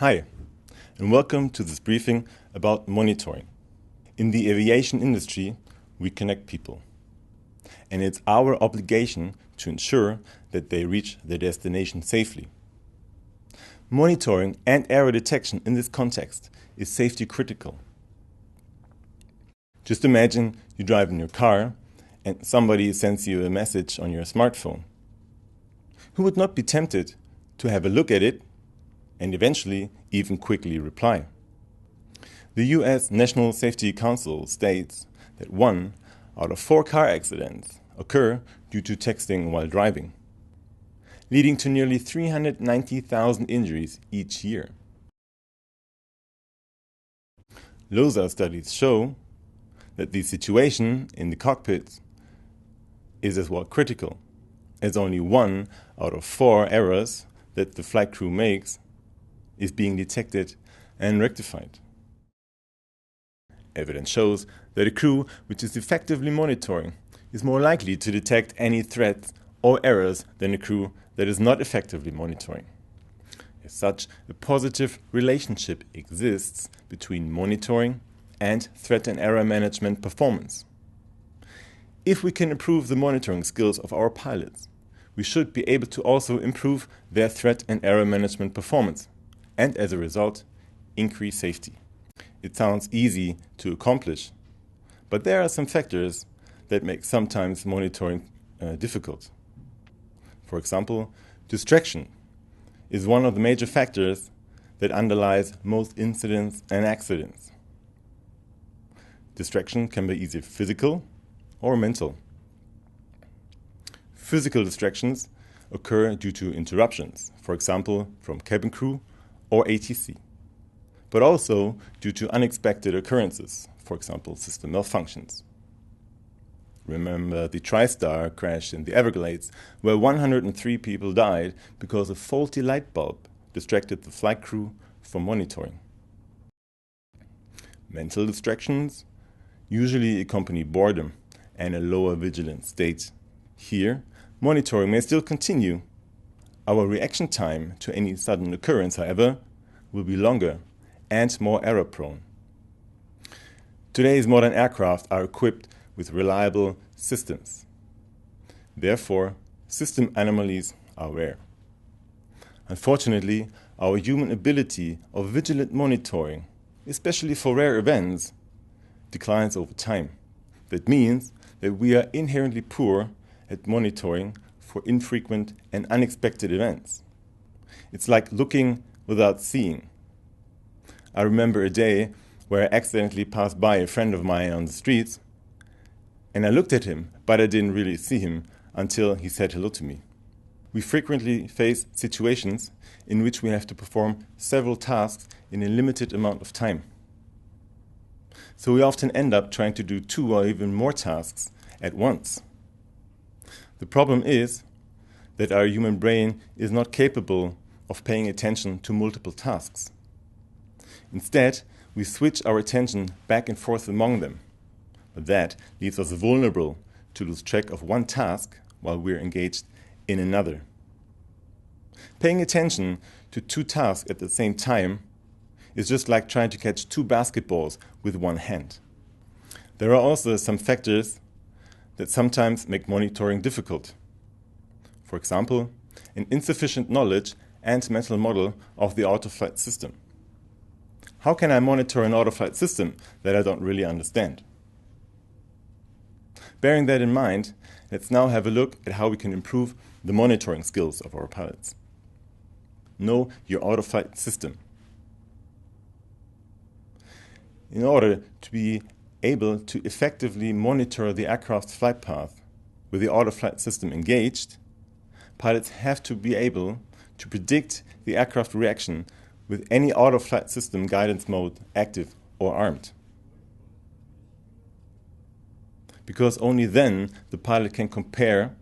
Hi, and welcome to this briefing about monitoring. In the aviation industry, we connect people, and it's our obligation to ensure that they reach their destination safely. Monitoring and error detection in this context is safety critical. Just imagine you drive in your car and somebody sends you a message on your smartphone. Who would not be tempted to have a look at it and eventually even quickly reply? The US National Safety Council states that 1 out of 4 car accidents occur due to texting while driving, leading to nearly 390,000 injuries each year. LOSA studies show that the situation in the cockpit is as well critical, as only 1 out of 4 errors that the flight crew makes is being detected and rectified. Evidence shows that a crew which is effectively monitoring is more likely to detect any threats or errors than a crew that is not effectively monitoring. As such, a positive relationship exists between monitoring and threat and error management performance. If we can improve the monitoring skills of our pilots, we should be able to also improve their threat and error management performance, and as a result, increase safety. It sounds easy to accomplish, but there are some factors that make sometimes monitoring difficult. For example, distraction is one of the major factors that underlies most incidents and accidents. Distraction can be either physical or mental. Physical distractions occur due to interruptions, for example, from cabin crew or ATC, but also due to unexpected occurrences, for example, system malfunctions. Remember the TriStar crash in the Everglades, where 103 people died because a faulty light bulb distracted the flight crew from monitoring. Mental distractions usually accompany boredom and a lower vigilance state. Here, monitoring may still continue. Our reaction time to any sudden occurrence, however, will be longer and more error-prone. Today's modern aircraft are equipped with reliable systems. Therefore, system anomalies are rare. Unfortunately, our human ability of vigilant monitoring, especially for rare events, declines over time. That means that we are inherently poor at monitoring for infrequent and unexpected events. It's like looking without seeing. I remember a day where I accidentally passed by a friend of mine on the streets, and I looked at him, but I didn't really see him until he said hello to me. We frequently face situations in which we have to perform several tasks in a limited amount of time. So we often end up trying to do 2 or even more tasks at once. The problem is that our human brain is not capable of paying attention to multiple tasks. Instead, we switch our attention back and forth among them. But that leaves us vulnerable to lose track of one task while we're engaged in another. Paying attention to 2 tasks at the same time is just like trying to catch 2 basketballs with one hand. There are also some factors that sometimes make monitoring difficult. For example, an insufficient knowledge and mental model of the autoflight system. How can I monitor an autoflight system that I don't really understand? Bearing that in mind, let's now have a look at how we can improve the monitoring skills of our pilots. Know your autoflight system. In order to be able to effectively monitor the aircraft's flight path with the autoflight system engaged, pilots have to be able to predict the aircraft reaction with any autoflight system guidance mode active or armed. Because only then the pilot can compare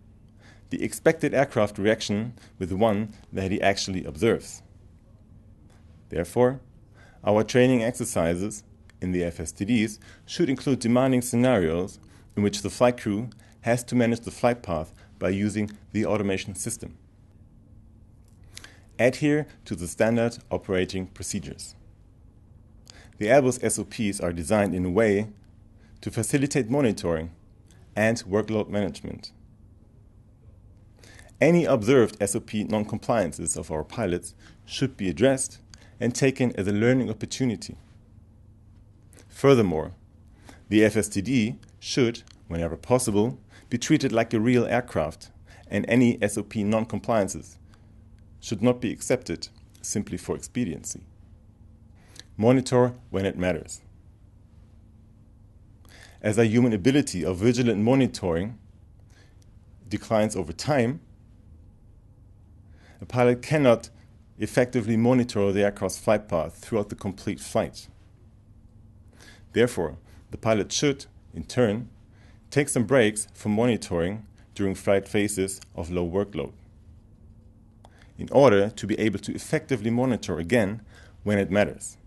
the expected aircraft reaction with the one that he actually observes. Therefore, our training exercises in the FSTDs should include demanding scenarios in which the flight crew has to manage the flight path by using the automation system. adhere to the standard operating procedures. The Airbus SOPs are designed in a way to facilitate monitoring and workload management. Any observed SOP non-compliances of our pilots should be addressed and taken as a learning opportunity. Furthermore, the FSTD should, whenever possible, be treated like a real aircraft, and any SOP non-compliances should not be accepted simply for expediency. Monitor when it matters. As our human ability of vigilant monitoring declines over time, a pilot cannot effectively monitor the aircraft's flight path throughout the complete flight. Therefore, the pilot should, in turn, take some breaks from monitoring during flight phases of low workload, in order to be able to effectively monitor again when it matters.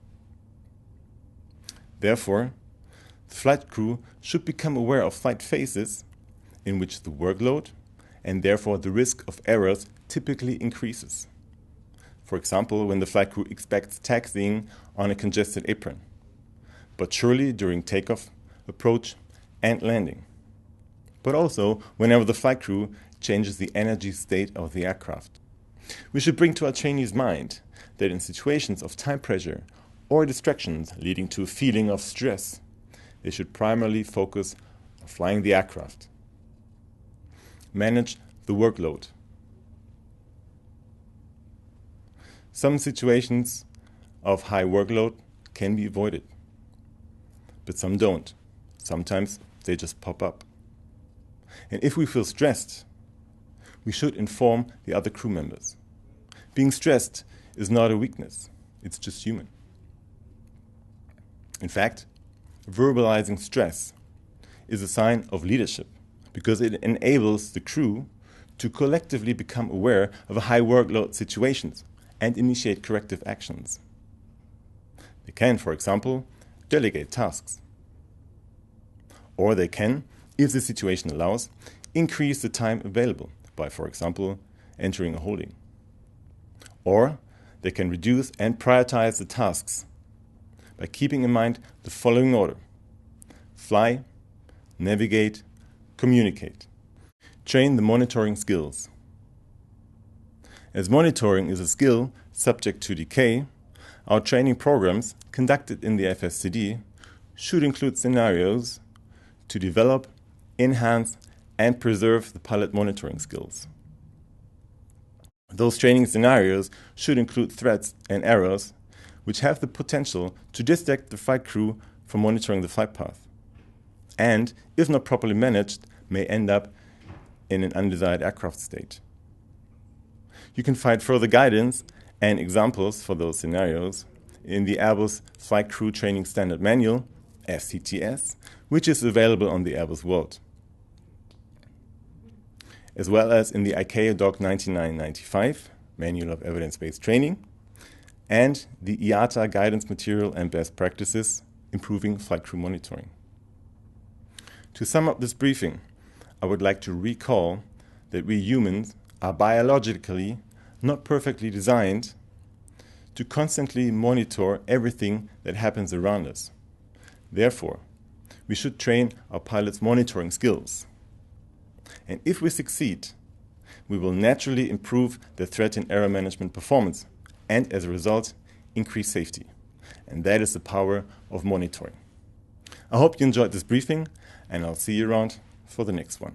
Therefore, the flight crew should become aware of flight phases in which the workload and therefore the risk of errors typically increases. For example, when the flight crew expects taxiing on a congested apron, but surely during takeoff, approach, and landing. But also whenever the flight crew changes the energy state of the aircraft. We should bring to our trainees' mind that in situations of time pressure or distractions leading to a feeling of stress, they should primarily focus on flying the aircraft. Manage the workload. Some situations of high workload can be avoided, but some don't. Sometimes they just pop up. And if we feel stressed, we should inform the other crew members. Being stressed is not a weakness, it's just human. In fact, verbalizing stress is a sign of leadership because it enables the crew to collectively become aware of high workload situations and initiate corrective actions. They can, for example, delegate tasks. Or they can, if the situation allows, increase the time available by, for example, entering a holding. Or they can reduce and prioritize the tasks by keeping in mind the following order: fly, navigate, communicate. Train the monitoring skills. As monitoring is a skill subject to decay, our training programs conducted in the FSTD should include scenarios to develop, enhance, and preserve the pilot monitoring skills. Those training scenarios should include threats and errors which have the potential to distract the flight crew from monitoring the flight path, and, if not properly managed, may end up in an undesired aircraft state. You can find further guidance and examples for those scenarios in the Airbus Flight Crew Training Standard Manual, FCTS, which is available on the Airbus World, as well as in the ICAO Doc 9995, Manual of Evidence-Based Training, and the IATA Guidance Material and Best Practices, Improving Flight Crew Monitoring. To sum up this briefing, I would like to recall that we humans are biologically not perfectly designed to constantly monitor everything that happens around us. Therefore, we should train our pilots' monitoring skills. And if we succeed, we will naturally improve the threat and error management performance and, as a result, increase safety. And that is the power of monitoring. I hope you enjoyed this briefing, and I'll see you around for the next one.